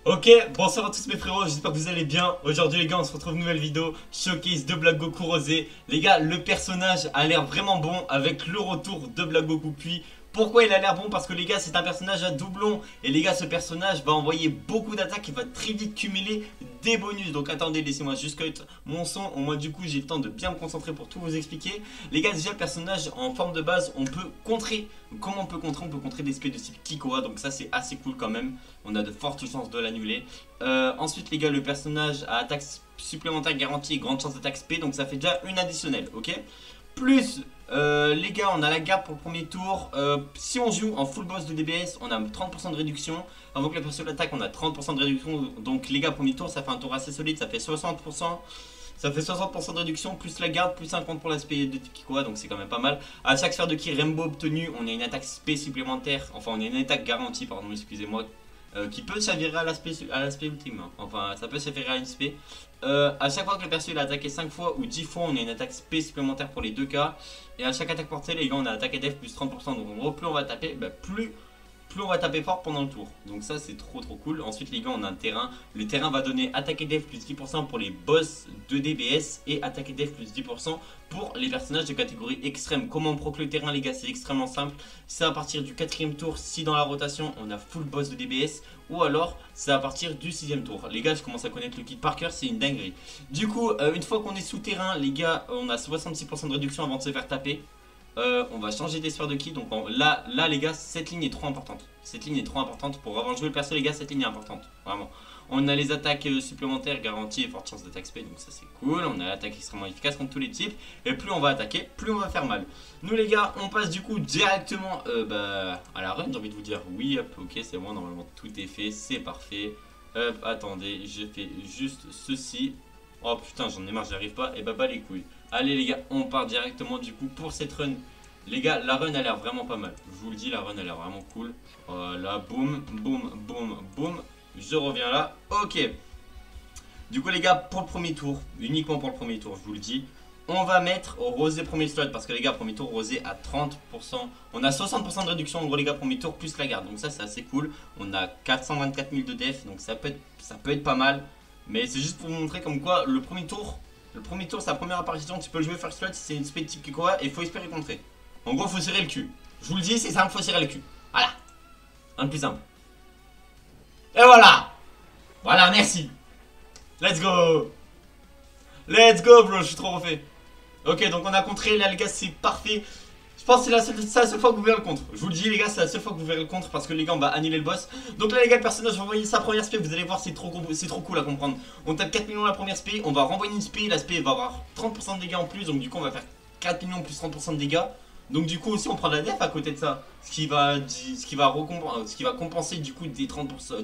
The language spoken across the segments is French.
Ok, bonsoir à tous mes frérots, j'espère que vous allez bien. Aujourd'hui les gars, on se retrouve nouvelle vidéo, showcase de Black Goku Rosé. Les gars, le personnage a l'air vraiment bon avec le retour de Black Goku Puis. Pourquoi il a l'air bon? Parce que les gars, c'est un personnage à doublon. Et les gars, ce personnage va envoyer beaucoup d'attaques et va très vite cumuler des bonus. Donc attendez, laissez-moi juste cut mon son. Au moins du coup, j'ai le temps de bien me concentrer pour tout vous expliquer. Les gars, déjà le personnage en forme de base, on peut contrer. Comment on peut contrer? On peut contrer des spés de type Kikoa. Donc ça, c'est assez cool quand même. On a de fortes chances de l'annuler. Ensuite les gars, le personnage a attaque supplémentaire garantie et grande chance d'attaque SP. Donc ça fait déjà une additionnelle, ok. Plus les gars, on a la garde pour le premier tour. Si on joue en full boss de DBS, on a 30% de réduction. Avant que la perso l'attaque, on a 30% de réduction. Donc les gars, premier tour, ça fait un tour assez solide. Ça fait 60%. Ça fait 60% de réduction, plus la garde, plus 50 pour l'aspect de Kikoa, donc c'est quand même pas mal. À chaque sphère de ki Rainbow obtenue, on a une attaque SP supplémentaire, enfin on a une attaque garantie, pardon, excusez-moi, qui peut s'avérer à l'aspect ultime. Hein. Enfin, ça peut s'avérer à une SP. À chaque fois que le perso il a attaqué 5 fois ou 10 fois, on a une attaque SP supplémentaire pour les 2 cas. Et à chaque attaque portée, les gars, on a attaque et def plus 30%. Donc en gros, plus on va taper, plus on va taper fort pendant le tour. Donc ça c'est trop cool. Ensuite les gars, on a un terrain. Le terrain va donner attaque et def plus 10% pour les boss de DBS et attaque et def plus 10% pour les personnages de catégorie extrême. Comment on proc le terrain les gars? C'est extrêmement simple. C'est à partir du 4ème tour si dans la rotation on a full boss de DBS, ou alors c'est à partir du 6ème tour. Les gars, je commence à connaître le kit par cœur, c'est une dinguerie. Du coup, une fois qu'on est sous terrain les gars, on a 66% de réduction avant de se faire taper. On va changer des sphères de ki. Donc là les gars, cette ligne est trop importante. Cette ligne est trop importante pour avoir joué le perso les gars. Cette ligne est importante, vraiment. On a les attaques supplémentaires garanties et forte chance d'attaque SP. Donc ça c'est cool. On a l'attaque extrêmement efficace contre tous les types. Et plus on va attaquer, plus on va faire mal. Nous les gars, on passe du coup directement à la run. J'ai envie de vous dire oui, hop, ok, c'est bon. Normalement tout est fait, c'est parfait. Hop, attendez, je fais juste ceci. Oh putain, j'en ai marre, j'y arrive pas. Et bah les couilles. Allez les gars, on part directement du coup pour cette run. Les gars, la run a l'air vraiment pas mal. Je vous le dis, la run a l'air vraiment cool. Voilà, boum, boum, boum, boum. Je reviens là. Ok. Du coup les gars, pour le premier tour, uniquement pour le premier tour, je vous le dis, on va mettre au Rosé premier slot. Parce que les gars, premier tour, Rosé à 30%. On a 60% de réduction en gros les gars, premier tour, plus la garde. Donc ça c'est assez cool. On a 424 000 de def. Donc ça peut être pas mal. Mais c'est juste pour vous montrer comme quoi le premier tour, c'est la première apparition. Tu peux le jouer first slot si c'est une spé type Kikoa et il faut espérer contrer. En gros, faut serrer le cul. Je vous le dis, c'est simple, faut serrer le cul. Voilà. Un de plus simple. Et voilà. Voilà, merci. Let's go. Let's go, bro. Je suis trop refait. Ok, donc on a contré. Là, les gars, c'est parfait. Je pense que c'est la seule fois que vous verrez le contre. Je vous le dis les gars, c'est la seule fois que vous verrez le contre parce que les gars on va annuler le boss. Donc là les gars, le personnage va envoyer sa première spé, vous allez voir, c'est trop cool à comprendre. On tape 4 millions la première spé, on va renvoyer une spé, la spé va avoir 30% de dégâts en plus, donc du coup on va faire 4 millions plus 30% de dégâts. Donc du coup aussi on prend de la def à côté de ça, ce qui va compenser du coup des 30%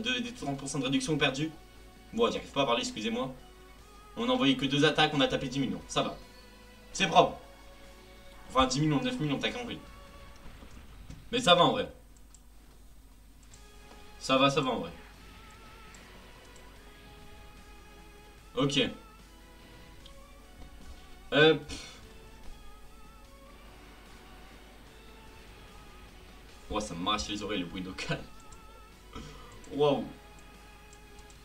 de réduction perdue. Bon, j'arrive pas à parler, excusez-moi. On a envoyé que 2 attaques, on a tapé 10 millions, ça va. C'est propre. Enfin 10 millions, 9 millions, t'as compris. Mais ça va en vrai. Ça va en vrai. Ok. Oh, ça m'arrache les oreilles le bruit local. Waouh.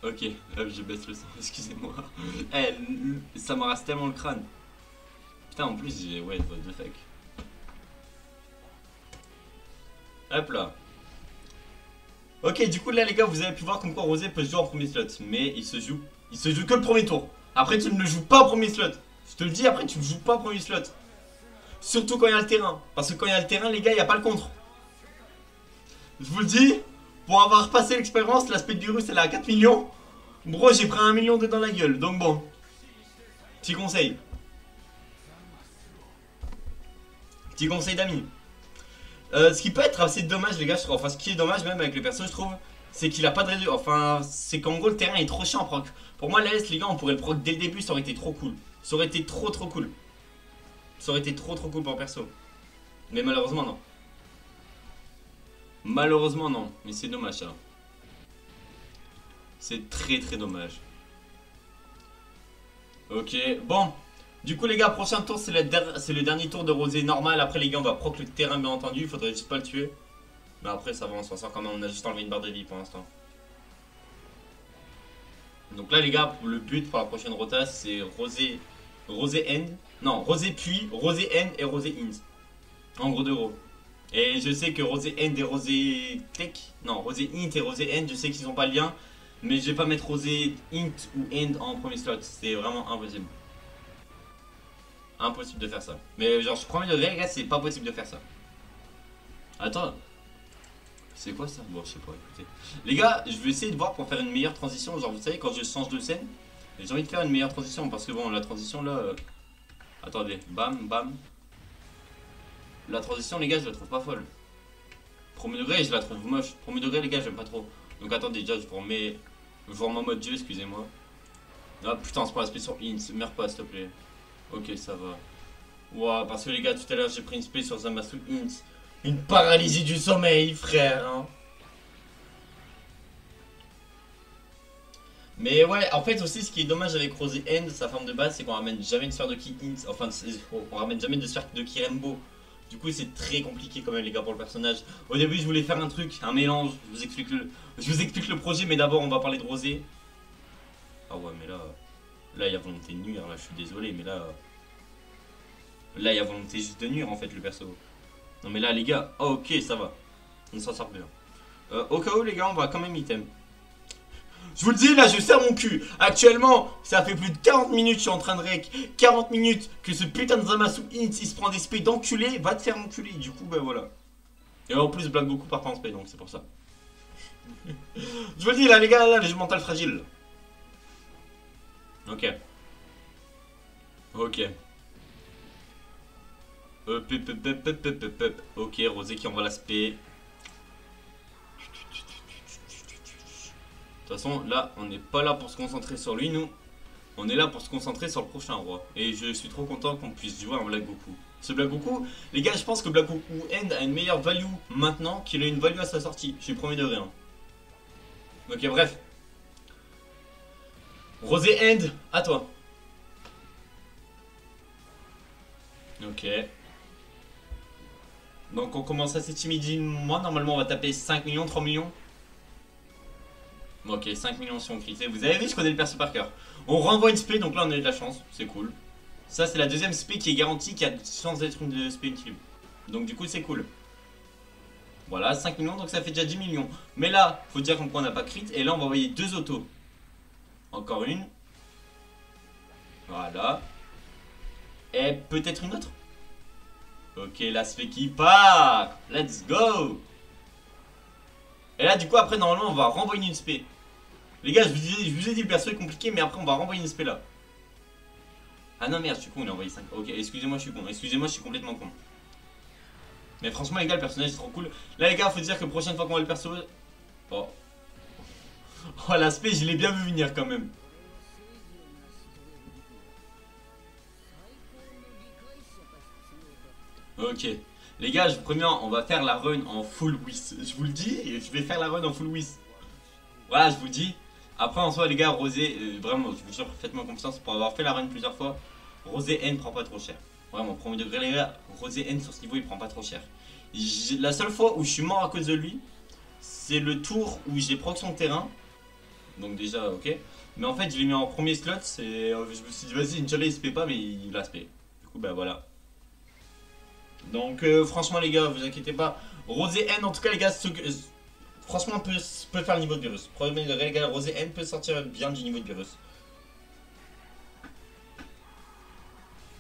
Ok, hop, je baisse le son, excusez-moi. Ça m'arrache tellement le crâne. Putain, en plus, j'ai. Ouais, what the fuck. Hop là. Ok, du coup, là, les gars, vous avez pu voir comme quoi Rosé peut se jouer en premier slot. Mais il se joue que le premier tour. Après, tu ne le joues pas en premier slot. Je te le dis, après, tu ne joues pas en premier slot. Surtout quand il y a le terrain. Parce que quand il y a le terrain, les gars, il n'y a pas le contre. Je vous le dis, pour avoir passé l'expérience, l'aspect du virus, elle est à 4 millions. Bro, j'ai pris 1 million dedans la gueule. Donc bon. Petit conseil. Petit conseil d'amis. Ce qui peut être assez dommage les gars, enfin ce qui est dommage même avec le perso je trouve, c'est qu'il a pas de réseau, enfin c'est qu'en gros le terrain est trop chiant en proc. Pour moi l'AS les gars on pourrait le proc dès le début, ça aurait été trop cool. Ça aurait été trop cool. Ça aurait été trop cool pour perso. Mais malheureusement non. Malheureusement non, mais c'est dommage ça. C'est très dommage. Ok, bon. Du coup les gars, prochain tour c'est le dernier tour de Rosé normal. Après les gars on va proc le terrain bien entendu, il faudrait juste pas le tuer. Mais après ça va, on s'en sort quand même, on a juste enlevé une barre de vie pour l'instant. Donc là les gars, le but pour la prochaine rota c'est Rosé End. Non, Rosé Puits, Rosé End et Rosé Int. En gros de gros. Et je sais que Rosé End et Rosé Tech, non, Rosé Int et Rosé End, je sais qu'ils n'ont pas de lien. Mais je vais pas mettre Rosé Int ou End en premier slot, c'est vraiment impossible. Impossible de faire ça. Mais genre, je promets de vrai, les gars, c'est pas possible de faire ça. Attends. C'est quoi ça? Bon, je sais pas, écoutez. Les gars, je vais essayer de voir pour faire une meilleure transition. Genre, vous savez, quand je change de scène, j'ai envie de faire une meilleure transition. Parce que bon, la transition là. Attendez, bam, bam. La transition, les gars, je la trouve pas folle. Premier degré, je la trouve moche. Premier degré, les gars, j'aime pas trop. Donc attendez, déjà, je vous remets. Je vous remets en mode jeu, excusez-moi. Ah putain, c'est pas l'aspect sur Int. Meurs pas, s'il te plaît. Ok, ça va. Ouah, parce que les gars, tout à l'heure, j'ai pris une spé sur Zamasu Int. Une paralysie du sommeil, frère. Hein. Mais ouais, en fait aussi ce qui est dommage avec Rosé End, sa forme de base, c'est qu'on ramène jamais de sphère de ki int, enfin on ramène jamais de sphère de ki Rainbow. Du coup c'est très compliqué quand même les gars pour le personnage. Au début je voulais faire un truc, un mélange, je vous explique le projet, mais d'abord on va parler de Rosé. Ah ouais mais là il y a volonté de nuire, là je suis désolé, mais là il y a volonté juste de nuire en fait le perso. Non mais là les gars, oh, ok ça va, on s'en sort bien. Au cas où les gars on va quand même item. Je vous le dis, là, je serre mon cul. Actuellement, ça fait plus de 40 minutes, je suis en train de rec. 40 minutes que ce putain de Zamasu Int, il se prend des spés d'enculé. Va te faire enculer. Du coup, bah voilà. Et en plus, Black Goku part pas en spé, donc c'est pour ça. Je vous le dis, là, les gars, là, les jeux mentales fragiles. Ok. Ok. Ok, Rosé qui envoie la spé. De toute façon, là, on n'est pas là pour se concentrer sur lui, nous. On est là pour se concentrer sur le prochain roi. Et je suis trop content qu'on puisse jouer un Black Goku. Ce Black Goku, les gars, je pense que Black Goku End a une meilleure value maintenant qu'il a une value à sa sortie. Je suis premier de rien. Ok, bref. Rosé End, à toi. Ok. Donc on commence assez timidement. Normalement, on va taper 5 millions, 3 millions. Ok, 5 millions si on critait. Vous avez vu, je connais le perso par cœur. On renvoie une spé, donc là on a eu de la chance, c'est cool. Ça c'est la deuxième spé qui est garantie, qui a de chance d'être une spé ultime. Donc du coup c'est cool. Voilà, 5 millions, donc ça fait déjà 10 millions. Mais là, faut dire qu'on n'a pas crit, et là on va envoyer 2 autos. Encore une. Voilà. Et peut-être une autre. Ok, la spé qui part. Let's go. Et là du coup après normalement on va renvoyer une spé. Les gars, je vous ai dit le perso est compliqué, mais après on va renvoyer une spé là. Ah non merde, je suis con, il a envoyé 5. Ok, excusez-moi, je suis con. Excusez-moi, je suis complètement con. Mais franchement les gars, le personnage est trop cool. Là les gars, faut dire que la prochaine fois qu'on voit le perso... Oh. Oh l'aspect, je l'ai bien vu venir quand même. Ok. Les gars, je vous préviens, on va faire la run en full whiz. Je vous le dis, je vais faire la run en full whiz. Voilà, je vous le dis. Après, en soi, les gars, Rosé, vraiment, je vous jure, faites-moi confiance pour avoir fait la run plusieurs fois. Rosé N prend pas trop cher. Vraiment, premier degré, les gars, Rosé N sur ce niveau, il prend pas trop cher. La seule fois où je suis mort à cause de lui, c'est le tour où j'ai proc son terrain. Donc, déjà, ok. Mais en fait, je l'ai mis en premier slot. Et je me suis dit, vas-y, Inch'Allah, il se paie pas, mais il a se paie. Du coup, bah voilà. Donc, franchement, les gars, vous inquiétez pas. Rosé N, en tout cas, les gars, franchement, peut faire le niveau de virus. Premier degré, les gars, Rosé N peut sortir bien du niveau de virus.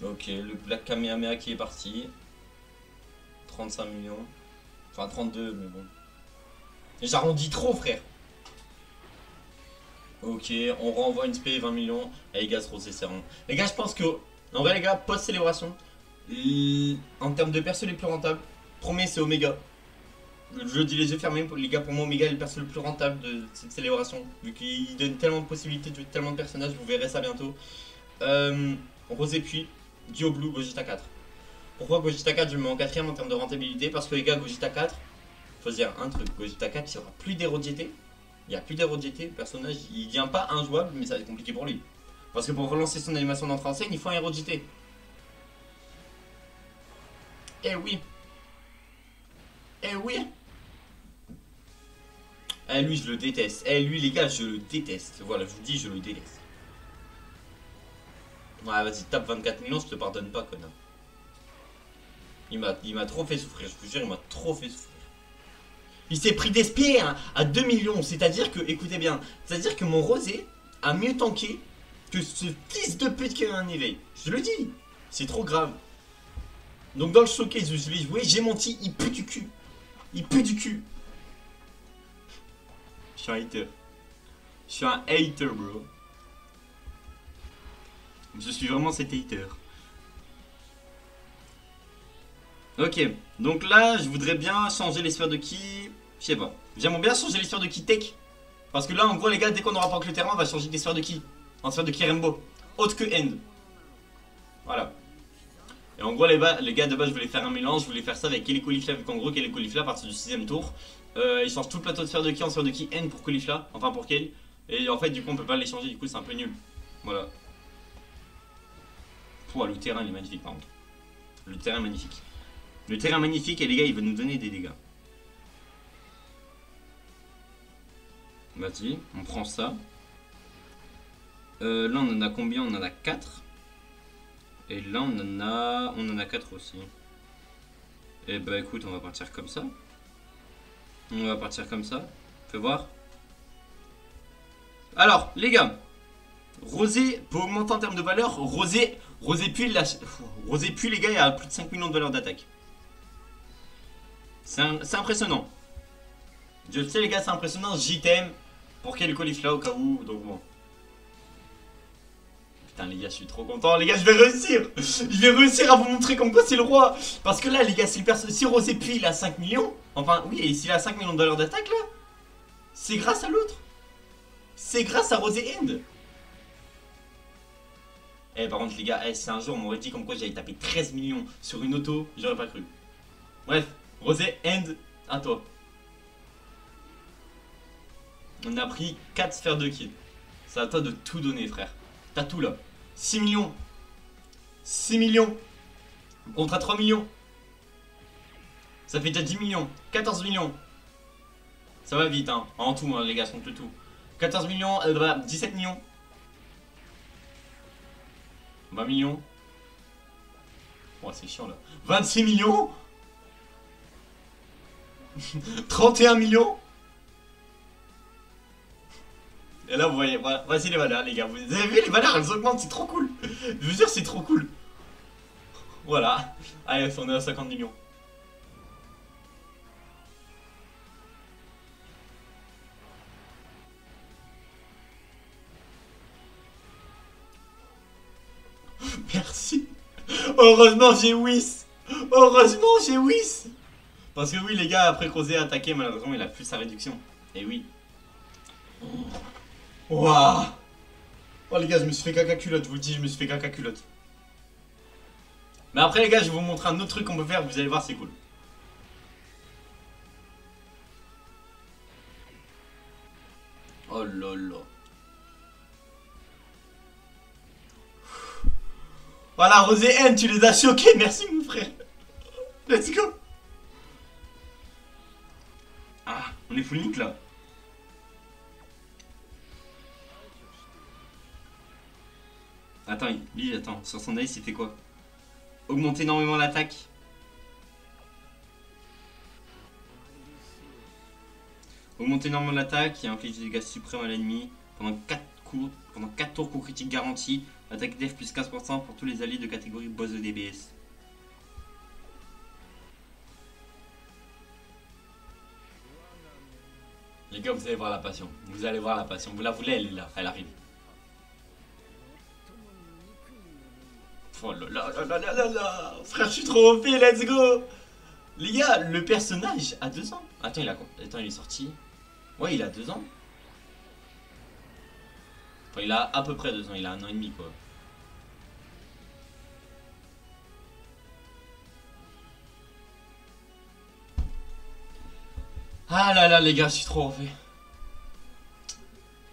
Ok, le Black Kamehameha qui est parti. 35 millions. Enfin, 32, mais bon. J'arrondis trop, frère. Ok, on renvoie une spé 20 millions. Et les gars, Rosé Serron. Les gars, je pense que, en vrai, les gars, post-célébration, en termes de perso les plus rentables, premier, c'est Omega. Je dis les yeux fermés, les gars, pour moi Omega est le perso le plus rentable de cette célébration. Vu qu'il donne tellement de possibilités de jouer tellement de personnages, vous verrez ça bientôt. Rosé Puits, Dio Blue, Gogeta 4. Pourquoi Gogeta 4 je le mets en quatrième en termes de rentabilité? Parce que les gars, Gogeta 4, faut se dire un truc, Gogeta 4 il n'y aura plus d'héros de GT. Il n'y a plus d'héros de GT, le personnage il devient pas injouable, mais ça va être compliqué pour lui. Parce que pour relancer son animation d'entrée en scène, il faut un héros de GT. Eh oui. Eh oui. Eh, lui, je le déteste. Eh, lui, les gars, je le déteste. Voilà, je vous dis, je le déteste. Ouais, vas-y, tape 24 millions, je te pardonne pas, connard. Il m'a trop fait souffrir, je vous jure, il m'a trop fait souffrir. Il s'est pris d'esprit à 2 millions, c'est-à-dire que, écoutez bien, c'est-à-dire que mon Rosé a mieux tanké que ce fils de pute qui a un éveil. Je le dis, c'est trop grave. Donc dans le showcase où je vais jouer, j'ai menti, il pue du cul. Il pue du cul. Je suis un hater. Je suis un hater, bro. Je suis vraiment cet hater. Ok, donc là, je voudrais bien changer les sphères de ki. Je sais pas. J'aimerais bien changer les sphères de ki tech. Parce que là, en gros, les gars, dès qu'on aura pas que le terrain, on va changer des sphères de ki. En sphère de ki Rainbow. Autre que End. Voilà. Et en gros, les gars, de base, je voulais faire un mélange. Je voulais faire ça avec Kelly Caulifla. Vu qu'en gros, Kelly Caulifla, à partir du 6ème tour, il change tout le plateau de sphères de ki en sphère de ki End pour Caulifla. Enfin, pour Kelly. Et en fait, du coup, on peut pas les changer. Du coup, c'est un peu nul. Voilà. Pouah, le terrain, il est magnifique, par contre. Le terrain est magnifique. Le terrain est magnifique et les gars, il va nous donner des dégâts. Vas-y, on prend ça. Là, on en a combien? On en a 4. Et là, on en a 4 aussi. Et bah écoute, on va partir comme ça. On va partir comme ça. Fais voir. Alors, les gars. Rosé, pour augmenter en termes de valeur, Rosé puis, les gars, il a plus de 5 millions de valeur d'attaque. C'est impressionnant. Je sais les gars, c'est impressionnant. JTM pour quel Caulifla au cas où. Donc bon. Putain les gars, je suis trop content. Les gars, je vais réussir. Je vais réussir à vous montrer comme quoi c'est le roi. Parce que là les gars, si Rosé puis il a 5 millions. Enfin oui, et s'il a 5 millions de valeur d'attaque là, c'est grâce à l'autre. C'est grâce à Rosé End. Eh par contre les gars, si un jour on m'aurait dit comme quoi j'allais taper 13 millions sur une auto, j'aurais pas cru. Bref, Rosé End, à toi. On a pris 4 sphères de ki. C'est à toi de tout donner, frère. T'as tout là. 6 millions. 6 millions. Contre 3 millions. Ça fait déjà 10 millions. 14 millions. Ça va vite, hein. En tout, hein, les gars, compte le tout. 14 millions, 17 millions. 20 millions. Oh, c'est chiant là. 26 millions. 31 millions. Et là vous voyez, voilà, voici les valeurs les gars. Vous avez vu les valeurs, elles augmentent, c'est trop cool. Je veux dire c'est trop cool. Voilà. Allez, on est à 50 millions. Merci. Heureusement j'ai Whis. Heureusement j'ai Whis. Parce que oui les gars, après Crozet a attaqué, malheureusement il a plus sa réduction. Et oui. Waouh. Oh les gars, je me suis fait caca culotte, je vous le dis, je me suis fait caca culotte. Mais après les gars, je vais vous montrer un autre truc qu'on peut faire, vous allez voir, c'est cool. Oh là là. Voilà, Rosé N, tu les as choqués, merci mon frère. Let's go. Ah, on est full nick là. Attends, lui, attends, sur son ace, il fait quoi? Augmenter énormément l'attaque. Augmenter énormément l'attaque et inflige des dégâts suprêmes à l'ennemi pendant 4 tours coup critique garanti. Attaque def plus 15% pour tous les alliés de catégorie boss de DBS. Les gars, vous allez voir la passion. Vous allez voir la passion. Vous la voulez, elle est là, elle arrive. Oh là là là là là là. Frère, je suis trop OP, let's go. Les gars, le personnage a 2 ans. Attends, il est sorti. Ouais, il a 2 ans. Enfin, il a à peu près 2 ans, il a 1 an et demi quoi. Ah là là les gars, je suis trop refait.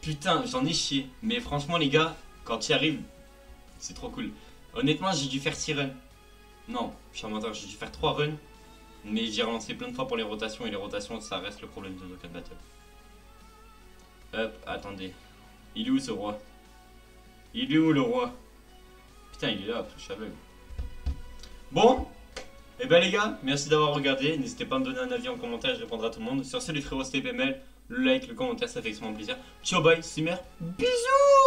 Putain, j'en ai chié. Mais franchement les gars, quand il arrive, c'est trop cool. Honnêtement, j'ai dû faire 6 runs. Non, je suis un menteur, j'ai dû faire 3 runs. Mais j'ai relancé plein de fois pour les rotations. Et les rotations, ça reste le problème de Dokkan Battle. Hop, attendez. Il est où ce roi? Il est où le roi? Putain, il est là, je suis aveugle. Bon, et ben les gars, merci d'avoir regardé. N'hésitez pas à me donner un avis en commentaire, je répondrai à tout le monde. Sur ce les frérots, c'était PML. Le like, le commentaire, ça fait extrêmement plaisir. Ciao, bye, c'est mère. Bisous.